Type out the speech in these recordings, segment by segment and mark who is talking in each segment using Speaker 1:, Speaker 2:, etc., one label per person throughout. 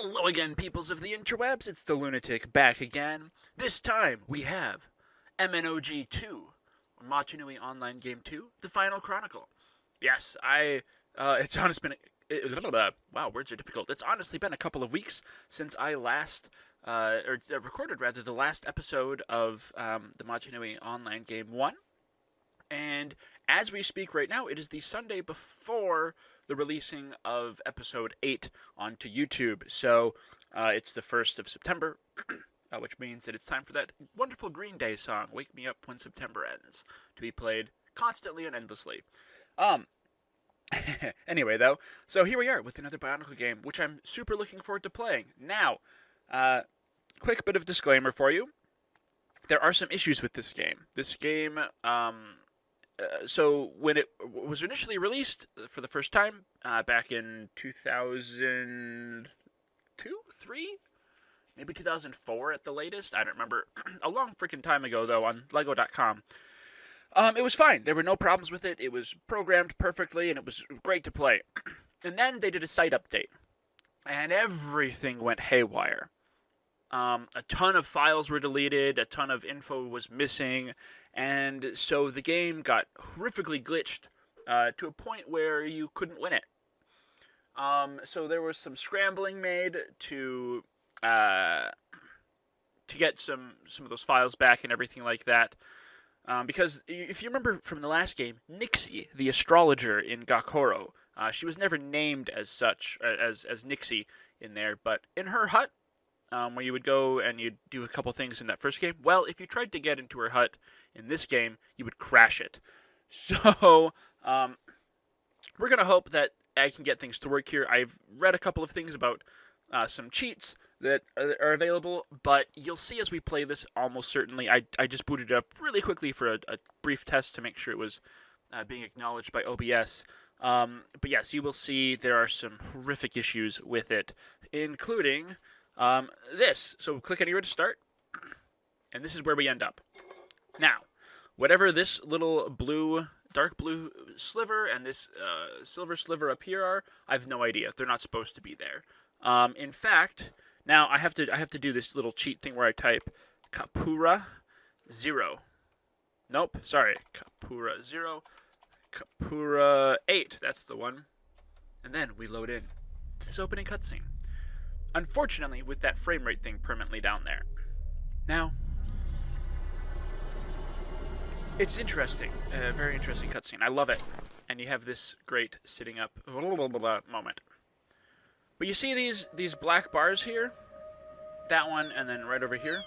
Speaker 1: Hello again, peoples of the interwebs. It's the Lunatic back again. This time we have MNOG 2, Mata Nui Online Game 2, The Final Chronicle. Yes, it's honestly wow, words are difficult. It's honestly been a couple of weeks since I last, recorded rather, the last episode of the Mata Nui Online Game 1. And as we speak right now, it is the Sunday before the releasing of episode 8 onto YouTube. So it's the 1st of September, which means that it's time for that wonderful Green Day song, Wake Me Up When September Ends, to be played constantly and endlessly. Anyway, though, so here we are with another BioNicle game, which I'm super looking forward to playing. Now, quick bit of disclaimer for you. There are some issues with this game. This game, so when it was initially released for the first time, back in 2002, 3? Maybe 2004 at the latest? I don't remember. A long freaking time ago, though, on Lego.com. It was fine. There were no problems with it. It was programmed perfectly, and it was great to play. And then they did a site update, and everything went haywire. A ton of files were deleted, a ton of info was missing, and so the game got horrifically glitched to a point where you couldn't win it. So there was some scrambling made to get some of those files back and everything like that. Because if you remember from the last game, Nixie, the astrologer in Ga-Koro, she was never named as such, as Nixie in there, but in her hut, where you would go and you'd do a couple things in that first game, well, if you tried to get into her hut in this game, you would crash it. So, we're going to hope that I can get things to work here. I've read a couple of things about some cheats that are available, but you'll see as we play this, almost certainly. I just booted it up really quickly for a brief test to make sure it was being acknowledged by OBS. But yes, you will see there are some horrific issues with it, including this. So click anywhere to start, and this is where we end up. Now, whatever this little dark blue sliver and this silver sliver up here are, I have no idea. They're not supposed to be there. In fact, now I have to do this little cheat thing where I type Kapura 0. Nope, sorry, Kapura 0, Kapura 8. That's the one. And then we load in this opening cutscene. Unfortunately, with that frame rate thing permanently down there. Now, it's interesting. A very interesting cutscene. I love it. And you have this great sitting up moment. But you see these black bars here? That one, and then right over here.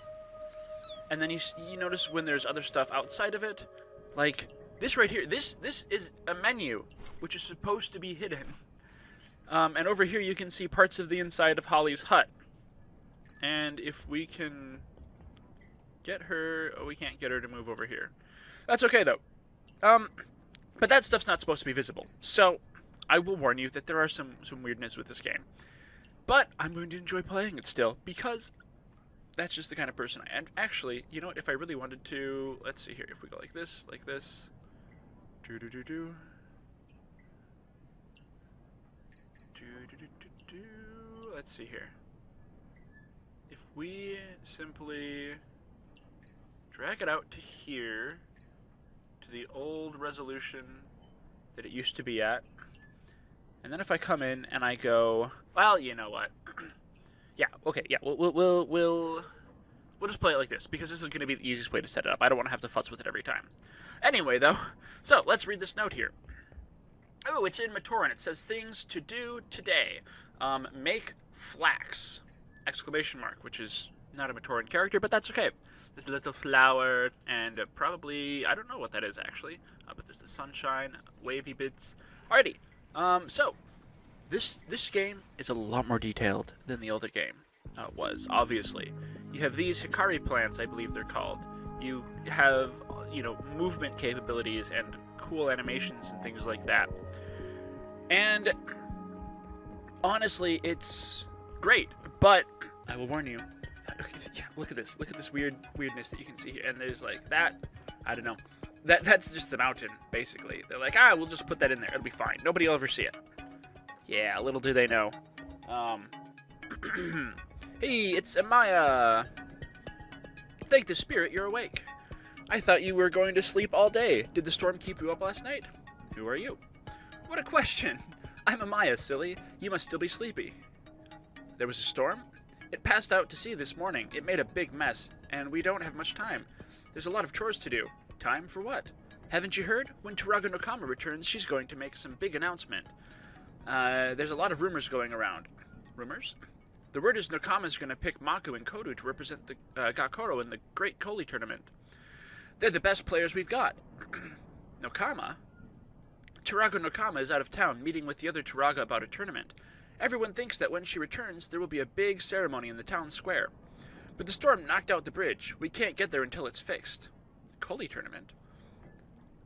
Speaker 1: And then you notice when there's other stuff outside of it, like this right here. This is a menu, which is supposed to be hidden. And over here you can see parts of the inside of Hali's hut. And if we can get her... Oh, we can't get her to move over here. That's okay, though. But that stuff's not supposed to be visible. So, I will warn you that there are some weirdness with this game. But I'm going to enjoy playing it still, because that's just the kind of person I am. And actually, you know what? If I really wanted to... Let's see here. If we go like this... Let's see here. If we simply drag it out to here, to the old resolution that it used to be at, and then if I come in and I go, well, you know what? Yeah, okay, yeah, we'll just play it like this, because this is going to be the easiest way to set it up. I don't want to have to futz with it every time. Anyway, though, so let's read this note here. Oh, it's in Matoran. It says things to do today. Make flax! Exclamation mark, which is not a Matoran character, but that's okay. There's a little flower, and probably, I don't know what that is actually, but there's the sunshine, wavy bits. Alrighty, so, this game is a lot more detailed than the older game was, obviously. You have these Hikari plants, I believe they're called. You have, movement capabilities and cool animations and things like that. And honestly, it's great, but I will warn you. Look at this. Look at this weirdness that you can see here. And there's like that. I don't know. That's just the mountain, basically. They're like, we'll just put that in there. It'll be fine. Nobody will ever see it. Yeah, little do they know. Hey, it's Amaya. Thank the spirit you're awake. I thought you were going to sleep all day. Did the storm keep you up last night? Who are you? What a question! I'm Amaya, silly. You must still be sleepy. There was a storm? It passed out to sea this morning. It made a big mess, and we don't have much time. There's a lot of chores to do. Time for what? Haven't you heard? When Turaga Nokama returns, she's going to make some big announcement. There's a lot of rumors going around. Rumors? The word is Nokama's going to pick Maku and Kodu to represent the Ga-Koro in the Great Kholii tournament. They're the best players we've got. Nokama? Turaga Nokama is out of town meeting with the other Turaga about a tournament. Everyone thinks that when she returns, there will be a big ceremony in the town square. But the storm knocked out the bridge. We can't get there until it's fixed. Kholii tournament?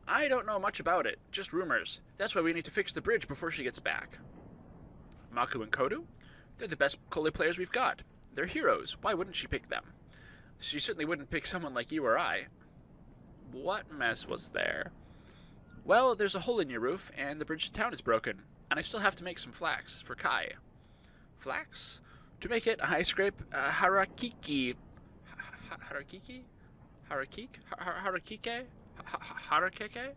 Speaker 1: I don't know much about it, just rumors. That's why we need to fix the bridge before she gets back. Maku and Kodu? They're the best Kholii players we've got. They're heroes. Why wouldn't she pick them? She certainly wouldn't pick someone like you or I. What mess was there? Well, there's a hole in your roof, and the bridge to town is broken, and I still have to make some flax for Kai. Flax? To make it, I scrape harakiki. Harakiki? Harakik? Harakike? Harakeke?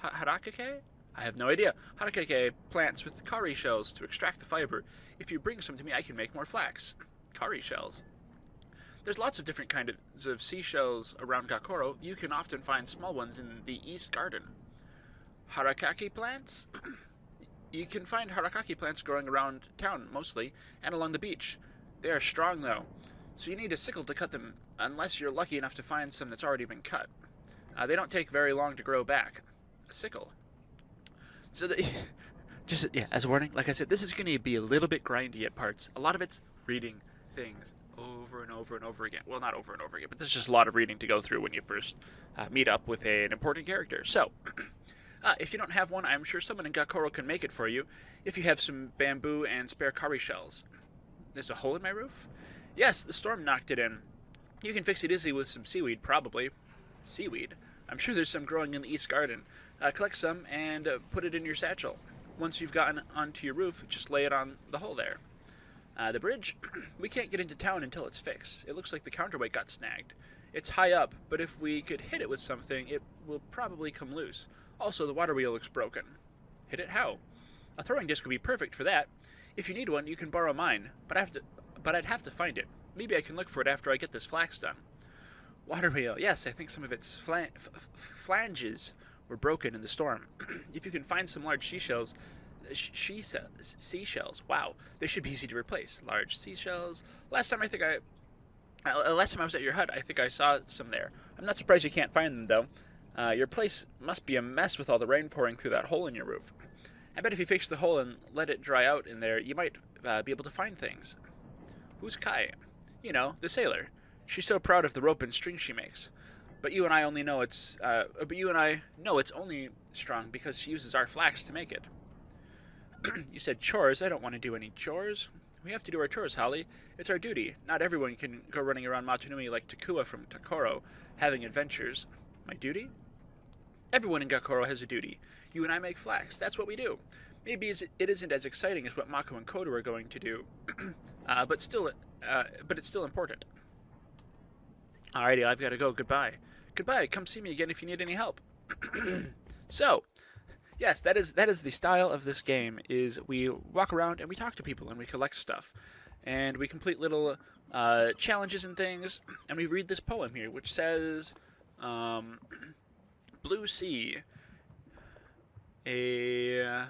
Speaker 1: Harakeke? I have no idea. Harakeke plants with kauri shells to extract the fiber. If you bring some to me, I can make more flax. Kauri shells. There's lots of different kinds of seashells around Ga-Koro. You can often find small ones in the East Garden. Harakaki plants? You can find harakaki plants growing around town, mostly, and along the beach. They are strong, though, so you need a sickle to cut them, unless you're lucky enough to find some that's already been cut. They don't take very long to grow back. A sickle. So, just as a warning, like I said, this is going to be a little bit grindy at parts. A lot of it's reading things over and over and over again. Well, not over and over again, but there's just a lot of reading to go through when you first meet up with an important character. So, if you don't have one, I'm sure someone in Ga-Koro can make it for you, if you have some bamboo and spare kauri shells. There's a hole in my roof? Yes, the storm knocked it in. You can fix it easily with some seaweed, probably. Seaweed? I'm sure there's some growing in the East Garden. Collect some and put it in your satchel. Once you've gotten onto your roof, just lay it on the hole there. The bridge? We can't get into town until it's fixed. It looks like the counterweight got snagged. It's high up, but if we could hit it with something, it will probably come loose. Also, the water wheel looks broken. Hit it how? A throwing disc would be perfect for that. If you need one, you can borrow mine, but I'd have to find it. Maybe I can look for it after I get this flax done. Water wheel. Yes, I think some of its flanges were broken in the storm. If you can find some large seashells, wow, they should be easy to replace. Large seashells. Last time I was at your hut, I think I saw some there. I'm not surprised you can't find them, though. Your place must be a mess with all the rain pouring through that hole in your roof. I bet if you fix the hole and let it dry out in there, you might be able to find things. Who's Kai? You know, the sailor. She's so proud of the rope and string she makes. But you and I know it's only strong because she uses our flax to make it. You said chores. I don't want to do any chores. We have to do our chores, Hali. It's our duty. Not everyone can go running around Mata Nui like Takua from Takoro, having adventures. My duty? Everyone in Ga-Koro has a duty. You and I make flax. That's what we do. Maybe it isn't as exciting as what Maku and Kodu are going to do, but it's still important. Alrighty, I've got to go. Goodbye. Goodbye. Come see me again if you need any help. So, yes, that is the style of this game. Is we walk around and we talk to people and we collect stuff, and we complete little challenges and things, and we read this poem here, which says, "Blue sea, a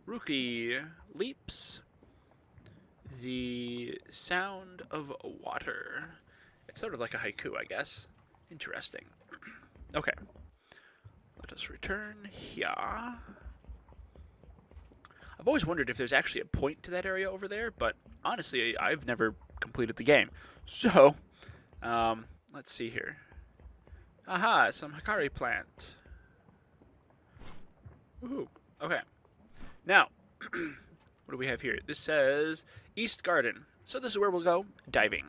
Speaker 1: rookie leaps, the sound of water." It's sort of like a haiku, I guess. Interesting. Okay. Let us return here. I've always wondered if there's actually a point to that area over there, but honestly, I've never completed the game. So, let's see here. Aha, some hikari plant. Ooh, okay. Now, what do we have here? This says East Garden. So this is where we'll go diving.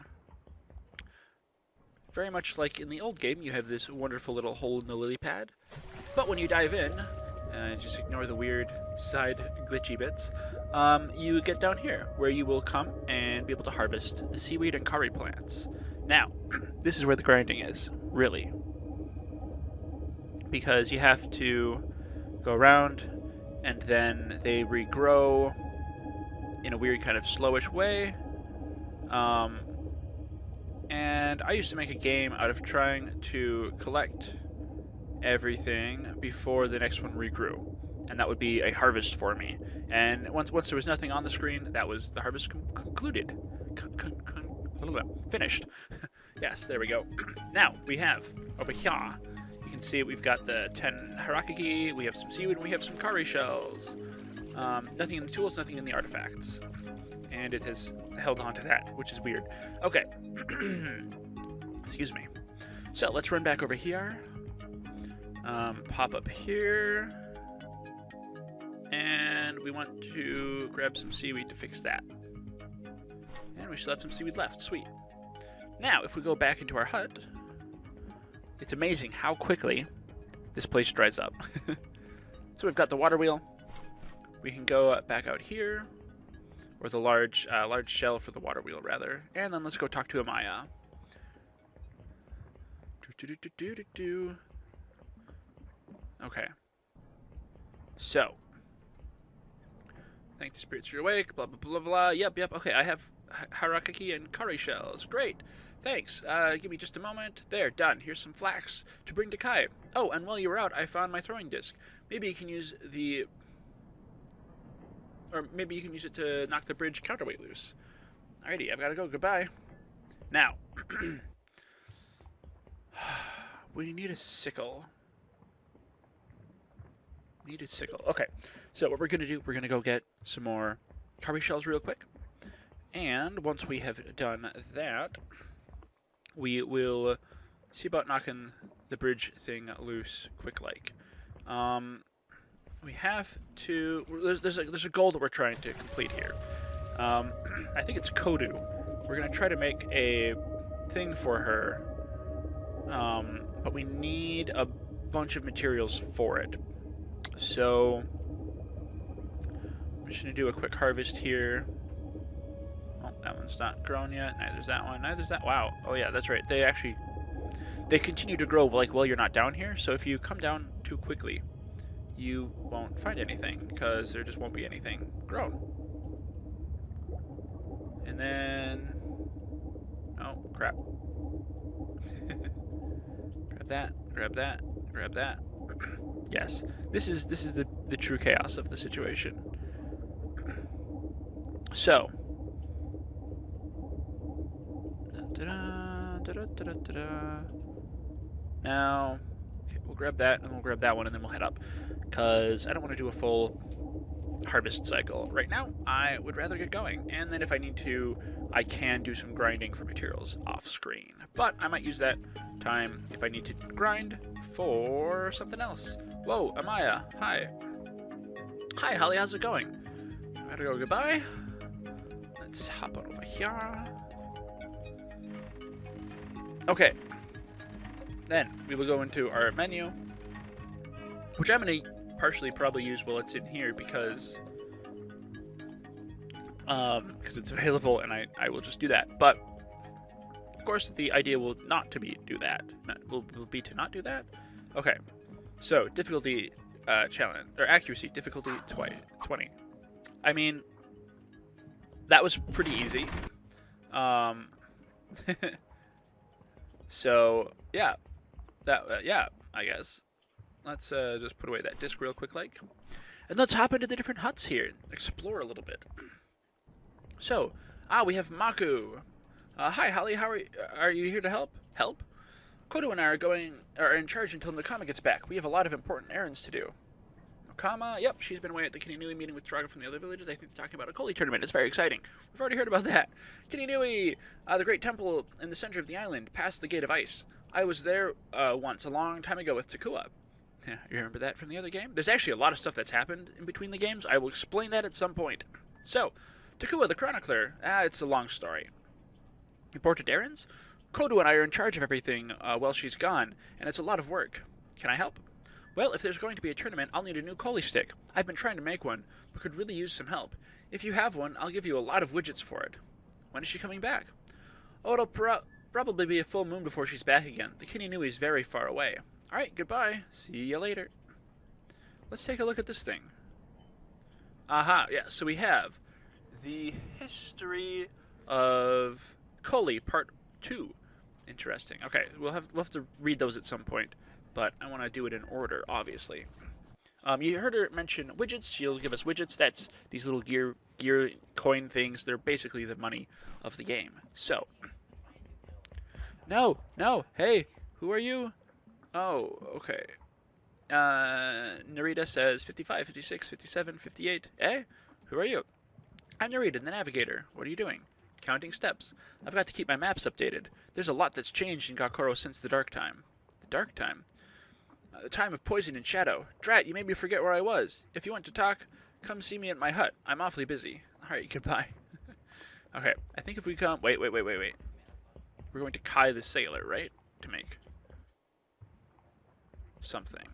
Speaker 1: Very much like in the old game, you have this wonderful little hole in the lily pad. But when you dive in, just ignore the weird side glitchy bits, you get down here, where you will come and and be able to harvest the seaweed and curry plants. Now, this is where the grinding is, really. Because you have to go around, and then they regrow in a weird kind of slowish way. And I used to make a game out of trying to collect everything before the next one regrew. And that would be a harvest for me. And once there was nothing on the screen, that was the harvest concluded. Finished. Yes, there we go. Now, we have, over here, you can see we've got the 10 harakiki, we have some seaweed, and we have some curry shells. Nothing in the tools, nothing in the artifacts. And it has held on to that, which is weird. Okay. Excuse me. So, let's run back over here. Pop up here. And we want to grab some seaweed to fix that. And we still have some seaweed left. Sweet. Now, if we go back into our hut, it's amazing how quickly this place dries up. So we've got the water wheel. We can go back out here, or the large shell for the water wheel, rather. And then let's go talk to Amaya. Okay. So. Thank the spirits you're awake, blah, blah, blah, blah. Yep. Okay, I have harakiki and curry shells. Great. Thanks. Give me just a moment. There, done. Here's some flax to bring to Kai. Oh, and while you were out, I found my throwing disc. Maybe you can use the... Or maybe you can use it to knock the bridge counterweight loose. Alrighty, I've got to go. Goodbye. Now. We need a sickle. Needed sickle. Okay, so what we're going to do, we're going to go get some more curry shells real quick. And once we have done that, we will see about knocking the bridge thing loose quick-like. We have to... There's a goal that we're trying to complete here. I think it's Kodu. We're going to try to make a thing for her, but we need a bunch of materials for it. So, I'm just going to do a quick harvest here. Oh, that one's not grown yet. Neither's that one. Neither's that. Wow. Oh, yeah, that's right. They continue to grow, like, while you're not down here. So if you come down too quickly, you won't find anything, because there just won't be anything grown. And then... Oh, crap. Grab that, grab that, grab that. Yes, this is the true chaos of the situation. So, now, okay, we'll grab that, and we'll grab that one, and then we'll head up, because I don't want to do a full harvest cycle right now. I would rather get going, and then if I need to, I can do some grinding for materials off screen. But I might use that time if I need to grind for something else. Whoa, Amaya, hi. Hi, Hali, how's it going? I gotta go goodbye. Let's hop on over here. Okay. Then we will go into our menu, which I'm gonna partially probably use while it's in here because it's available, and I will just do that. But of course, the idea will not to be do that. Will be to not do that. Okay. So difficulty challenge or accuracy difficulty 20. I mean, that was pretty easy. So yeah, yeah, I guess. Let's just put away that disc real quick, like, and let's hop into the different huts here and explore a little bit. So, we have Maku. Hi, Hali. Are you here to help? Help? Kodo and I are in charge until Nokama gets back. We have a lot of important errands to do. Nokama? Yep, she's been away at the Ga-Nui meeting with Turaga from the other villages. I think they're talking about a Kholii tournament. It's very exciting. We've already heard about that. Ga-Nui, the great temple in the center of the island, past the Gate of Ice. I was there once, a long time ago with Takua. Yeah, you remember that from the other game? There's actually a lot of stuff that's happened in between the games. I will explain that at some point. So, Takua the Chronicler. It's a long story. Important errands? Kodo and I are in charge of everything while she's gone, and it's a lot of work. Can I help? Well, if there's going to be a tournament, I'll need a new Kholii stick. I've been trying to make one, but could really use some help. If you have one, I'll give you a lot of widgets for it. When is she coming back? Oh, it'll probably be a full moon before she's back again. The Ga Nui is very far away. Alright, goodbye. See you later. Let's take a look at this thing. Aha, yeah, so we have the history of Kholii, Part 2. Interesting. Okay, we'll have to read those at some point, but I want to do it in order, obviously. You heard her mention widgets. She'll give us widgets. That's these little gear coin things. They're basically the money of the game. So, no, hey, who are you? Oh, okay. Narita says 55, 56, 57, 58. Eh? Who are you? I'm Narita, the navigator. What are you doing? Counting steps. I've got to keep my maps updated. There's a lot that's changed in Ga-Koro since the Dark Time. The Dark Time? The time of poison and shadow. Drat, you made me forget where I was. If you want to talk, come see me at my hut. I'm awfully busy. Alright, goodbye. Okay, I think if we come... Wait. We're going to Kai the Sailor, right? To make something.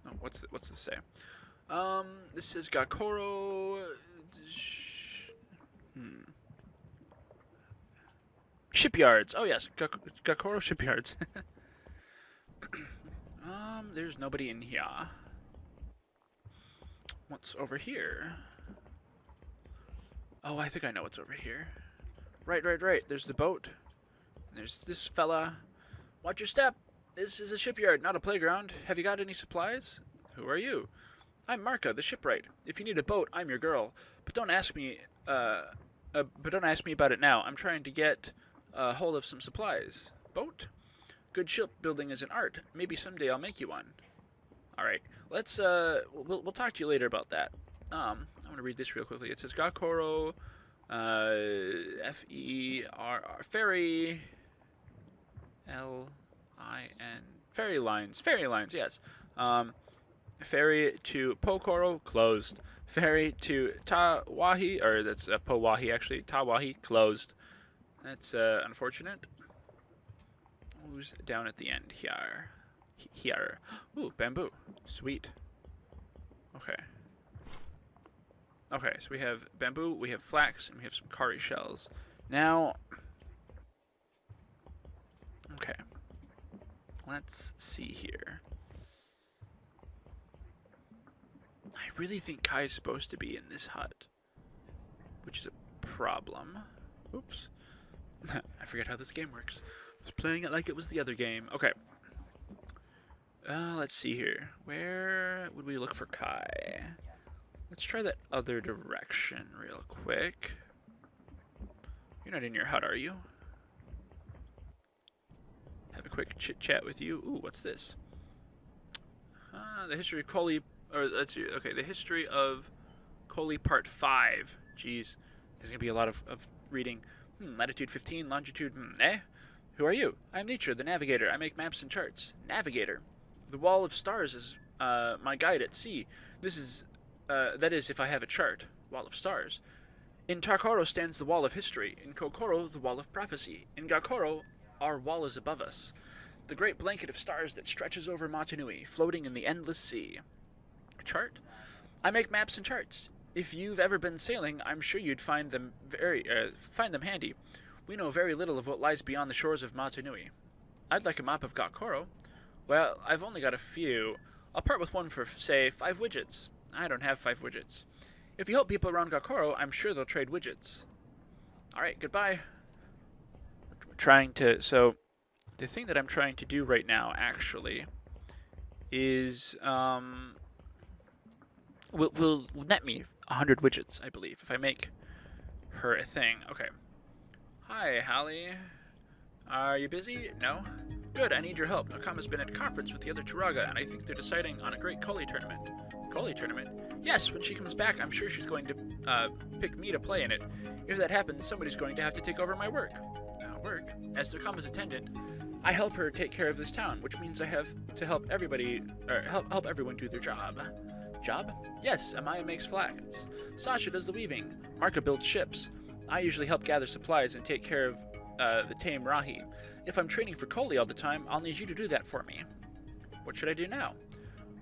Speaker 1: Oh, what's this say? This says Ga-Koro... Shipyards. Oh yes, Ga-Koro shipyards. There's nobody in here. What's over here? Oh, I think I know what's over here. Right. There's the boat. There's this fella. Watch your step. This is a shipyard, not a playground. Have you got any supplies? Who are you? I'm Marka, the shipwright. If you need a boat, I'm your girl. But don't ask me. About it now. I'm trying to get hold of some supplies. Boat? Good shipbuilding is an art. Maybe someday I'll make you one. All right. Let's we'll talk to you later about that. I'm gonna read this real quickly. It says Ga-Koro, F-E-R-R, ferry, L-I-N, ferry lines, yes. Ferry to Pokoro, closed. Ferry to Tawahi, or that's Powahi actually, Tawahi, closed. That's unfortunate. Who's down at the end here? Here. Ooh, bamboo. Sweet. Okay. Okay, so we have bamboo, we have flax, and we have some kari shells. Now, okay. Let's see here. I really think Kai is supposed to be in this hut, which is a problem. Oops. I forget how this game works. I was playing it like it was the other game. Okay. Let's see here. Where would we look for Kai? Let's try that other direction real quick. You're not in your hut, are you? Have a quick chit-chat with you. Ooh, what's this? The history of Kholii, or let's see, okay, the history of Kholii Part 5. Jeez, there's going to be a lot of reading. Latitude 15, longitude, Who are you? I'm Nietzsche, the navigator. I make maps and charts. Navigator. The wall of stars is my guide at sea. This is, that is, if I have a chart. Wall of stars. In Takua stands the wall of history. In Ga-Koro, the wall of prophecy. In Ga-Koro, our wall is above us. The great blanket of stars that stretches over Mata Nui, floating in the endless sea. Chart? I make maps and charts. If you've ever been sailing, I'm sure you'd find them handy. We know very little of what lies beyond the shores of Mata Nui. I'd like a map of Ga-Koro. Well, I've only got a few. I'll part with one for, say, 5 widgets. I don't have 5 widgets. If you help people around Ga-Koro, I'm sure they'll trade widgets. Alright, goodbye. So, the thing that I'm trying to do right now, actually, is, will net me 100 widgets, I believe, if I make her a thing. Okay. Hi, Hali. Are you busy? No? Good, I need your help. Nokama's been at a conference with the other Turaga, and I think they're deciding on a great Kholii tournament. Kholii tournament? Yes, when she comes back, I'm sure she's going to pick me to play in it. If that happens, somebody's going to have to take over my work. Work? As Nokama's attendant, I help her take care of this town, which means I have to help everybody, or help everyone do their job. Job? Yes, Amaya makes flags. Sasha does the weaving. Marka builds ships. I usually help gather supplies and take care of the tame Rahi. If I'm training for Kholii all the time, I'll need you to do that for me. What should I do now?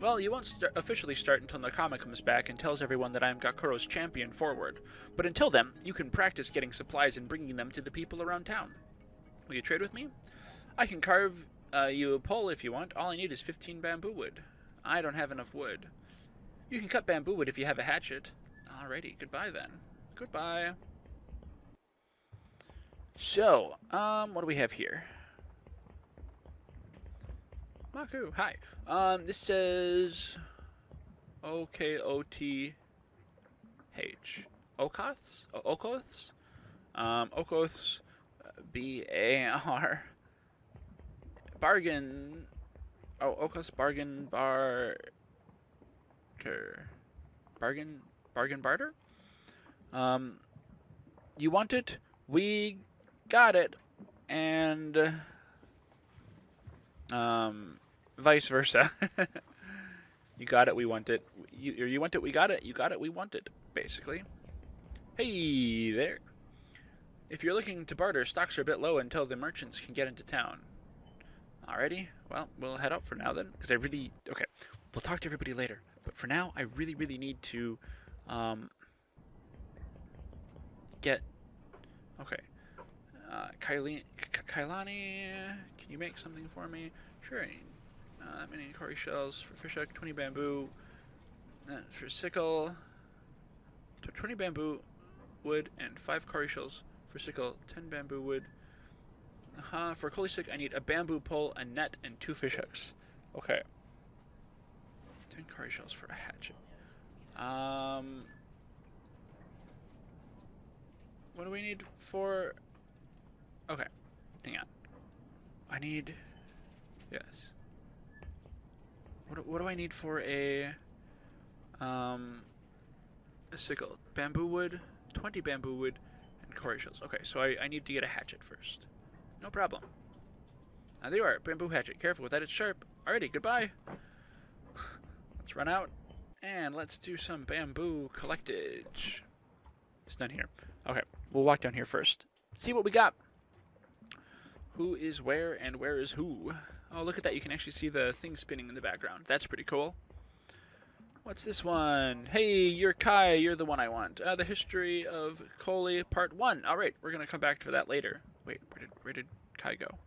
Speaker 1: Well, you won't officially start until Nokama comes back and tells everyone that I am Ga-Koro's champion forward. But until then, you can practice getting supplies and bringing them to the people around town. Will you trade with me? I can carve you a pole if you want. All I need is 15 bamboo wood. I don't have enough wood. You can cut bamboo wood if you have a hatchet. Alrighty, goodbye then. Goodbye. So, what do we have here? Maku, hi. This says OKOTH. Okoths? Okoths? Okoths, BAR. Bargain. Oh, Okoths bargain barter. Bargain barter? You want it? We got it. And vice versa. You got it, we want it. You want it, we got it. You got it, we want it, basically. Hey there. If you're looking to barter, stocks are a bit low until the merchants can get into town. Alrighty, well, we'll head out for now then, because okay, we'll talk to everybody later. But for now, I really need to, get, okay. Kailani, can you make something for me? Sure. That many Kholii shells for fish hook, 20 bamboo. For sickle, 20 bamboo wood and 5 Kholii shells for sickle, 10 bamboo wood. For Kholii stick, I need a bamboo pole, a net, and 2 fish hooks. Okay. 10 Kholii shells for a hatchet. What do we need for? Okay, hang on. I need, yes. What do I need for a sickle? Bamboo wood, 20 bamboo wood, and Kholii shells. Okay, so I need to get a hatchet first. No problem. There you are, bamboo hatchet. Careful with that, it's sharp. Alrighty, goodbye. Let's run out, and let's do some bamboo collectage. It's done here. Okay, we'll walk down here first. See what we got. Who is where and where is who? Oh, look at that. You can actually see the thing spinning in the background. That's pretty cool. What's this one? Hey, you're Kai. You're the one I want. The history of Kholii, part 1. All right, we're going to come back to that later. Wait, where did Kai go?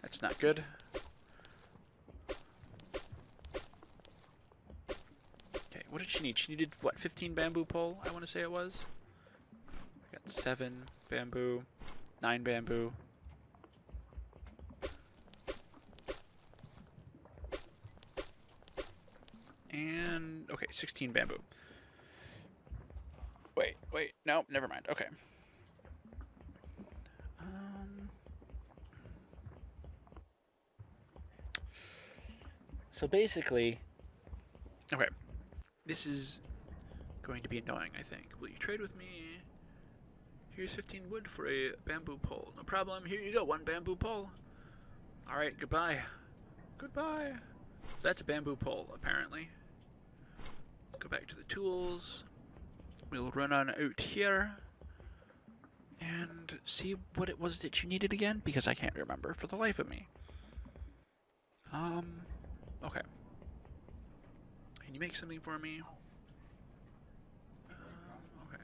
Speaker 1: That's not good. Okay, what did she need? She needed, what, 15 bamboo pole, I want to say it was? I got 7 bamboo, 9 bamboo. And, okay, 16 bamboo. Wait, no, never mind, okay. So basically, okay, this is going to be annoying, I think. Will you trade with me? Here's 15 wood for a bamboo pole. No problem, here you go, 1 bamboo pole. Alright, goodbye. Goodbye. So that's a bamboo pole, apparently. Go back to the tools. We'll run on out here and see what it was that you needed again, because I can't remember for the life of me. Okay. Can you make something for me? Okay.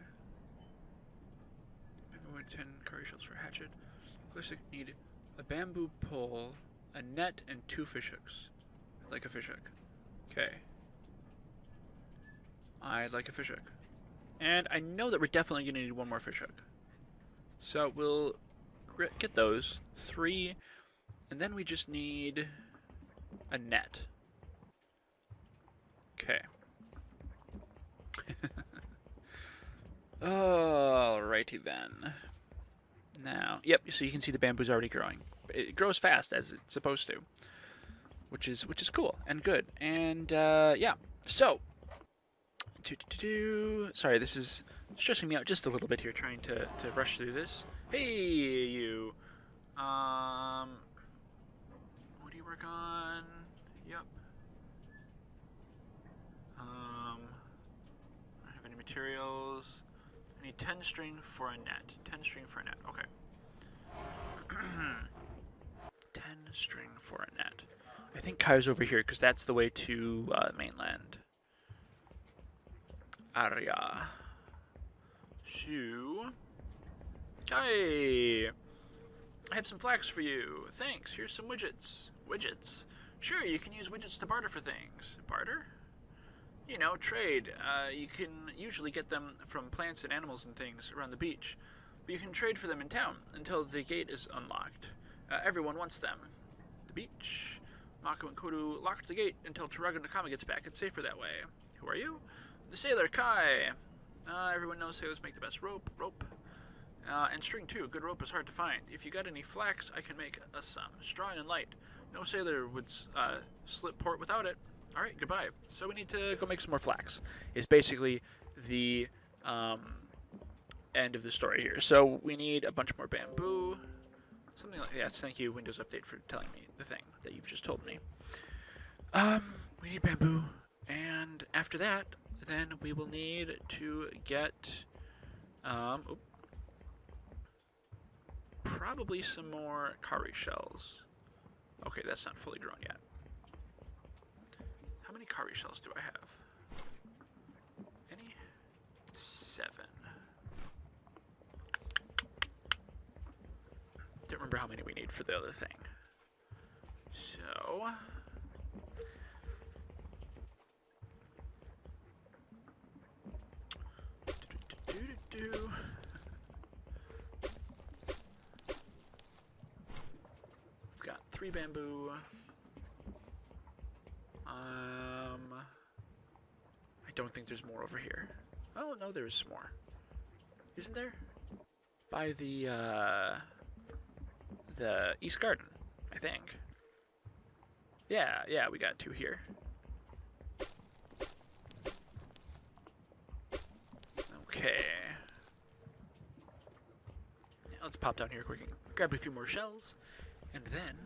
Speaker 1: Bamboo wood, 10 Kholii shells for a hatchet. Looks like need a bamboo pole, a net, and 2 fish hooks. I'd like a fish hook. Okay. I'd like a fish hook. And I know that we're definitely going to need 1 more fish hook. So we'll get those. 3. And then we just need a net. Okay. Alrighty then. Now, yep, so you can see the bamboo's already growing. It grows fast, as it's supposed to. Which is cool and good. And, yeah. So, sorry, this is stressing me out just a little bit here, trying to rush through this. Hey, you. What do you work on? Yep. I don't have any materials. I need 10 string for a net. 10 string for a net. Okay. 10 string for a net. I think Kai's over here because that's the way to mainland. Aria. Shu. Kai! I have some flax for you. Thanks. Here's some widgets. Widgets? Sure, you can use widgets to barter for things. Barter? You know, trade. You can usually get them from plants and animals and things around the beach. But you can trade for them in town until the gate is unlocked. Everyone wants them. The beach. Maku and Kodu locked the gate until Turaga Nokama gets back. It's safer that way. Who are you? The sailor, Kai. Everyone knows sailors make the best rope. And string too. Good rope is hard to find. If you got any flax, I can make us some. Strong and light. No sailor would slip port without it. Alright, goodbye. So we need to go make some more flax. It's basically the end of the story here. So we need a bunch more bamboo. Something like yes, thank you, Windows Update, for telling me the thing that you've just told me. We need bamboo. And after that, then we will need to get probably some more cowrie shells. Okay, that's not fully grown yet. How many cowrie shells do I have? Any? 7. Don't remember how many we need for the other thing. So we've got 3 bamboo. I don't think there's more over here. Oh no, there is more. Isn't there? By the East Garden, I think. Yeah, we got 2 here. Okay. Yeah, let's pop down here quick and grab a few more shells. And then...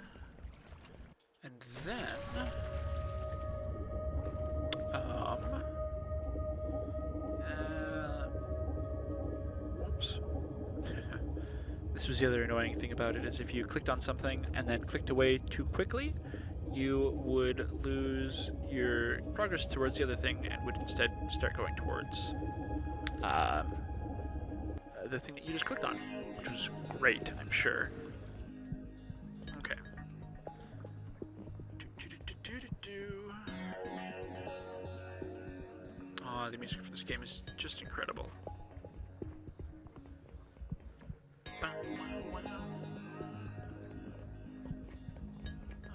Speaker 1: Whoops. This was the other annoying thing about it, is if you clicked on something and then clicked away too quickly, you would lose your progress towards the other thing and would instead start going towards the thing that you just clicked on, which was great, I'm sure. Okay. Oh, the music for this game is just incredible.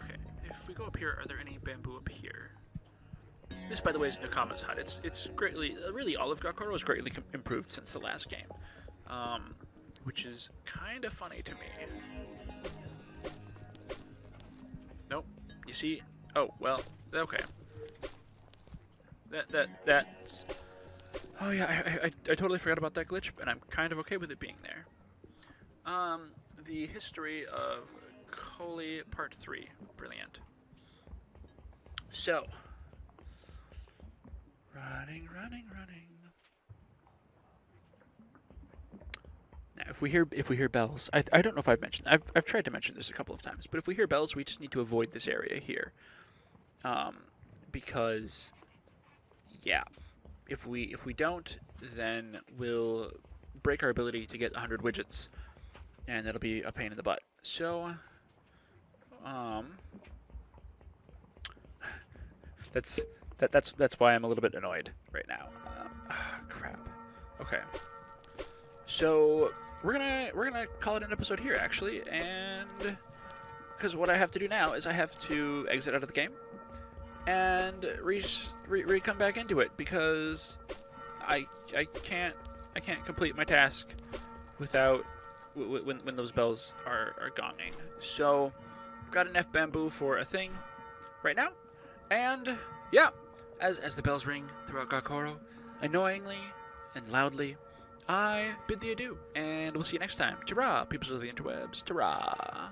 Speaker 1: Okay, if we go up here, are there any bamboo up here? This, by the way, is Nokama's hut. It's greatly, really, all of Ga-Koro is greatly improved since the last game, which is kind of funny to me. Nope. You see? Oh well. Okay. That's. Oh yeah, I totally forgot about that glitch, and I'm kind of okay with it being there. The history of Kholii Part 3. Brilliant. So. Running. Now, if we hear bells, I don't know if I've mentioned. I've tried to mention this a couple of times, but if we hear bells, we just need to avoid this area here, because, yeah, if we don't, then we'll break our ability to get 100 widgets, and that'll be a pain in the butt. So, that's why I'm a little bit annoyed right now. Crap. Okay. So we're gonna call it an episode here, actually, and because what I have to do now is I have to exit out of the game and come back into it, because I can't complete my task without when those bells are gonging. So got enough bamboo for a thing right now, and yeah, as the bells ring throughout Ga-Koro, annoyingly and loudly, I bid thee adieu, and we'll see you next time. Ta-ra, peoples of the interwebs. Ta-ra.